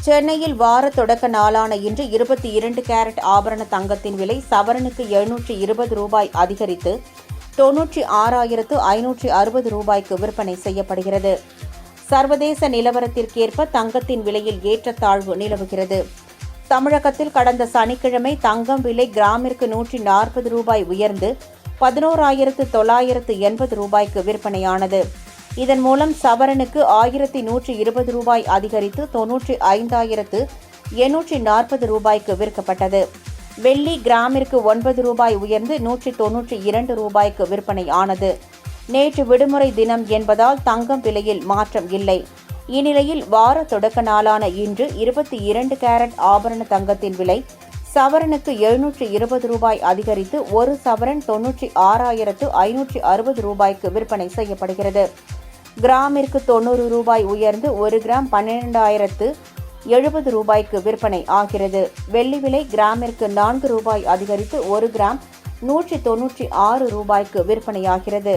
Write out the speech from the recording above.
சென்னையில் வார தொடக்க நாளான இன்று 22 கேரட் ஆபரண தங்கத்தின் விலை சவரனுக்கு ரூபாய் அதிகரித்து 96,560 ரூபாய்க்கு விற்பனை செய்யப்படுகிறது. சர்வதேச நிலவரத்திற்கேற்ப தங்கத்தின் விலையில் ஏற்றத்தாழ்வு நிலவுகிறது. தமிழகத்தில் கடந்த சனிக்கிழமை தங்கம் விலை கிராமிற்கு 140 ரூபாய் உயர்ந்து 11,980 ரூபாய்க்கு விற்பனையானது. இதன் மூலம் சவரனுக்கு 1,120 ரூபாய் அதிகரித்து 95,840 ரூபாய்க்கு விற்கப்பட்டது. வெள்ளி கிராமிற்கு 9 ரூபாய் உயர்ந்து 192 ரூபாய்க்கு விற்பனை ஆனது. நேற்று விடுமுறை தினம் என்பதால் தங்கம் விலையில் மாற்றம் இல்லை. இந்நிலையில் வார தொடக்க நாளான இன்று 22 கேரட் ஆபரண தங்கத்தின் விலை சவரனுக்கு 720 ரூபாய் அதிகரித்து ஒரு சவரன் 96,560 ரூபாய்க்கு விற்பனை செய்யப்படுகிறது. கிராமிற்கு 90 ரூபாய் உயர்ந்து 1 கிராம் 12,070 ரூபாய்க்கு விற்பனை ஆகிறது. வெள்ளி விலை கிராமிற்கு 4 ரூபாய் அதிகரித்து 1 கிராம் 196 ரூபாய்க்கு விற்பனையாகிறது.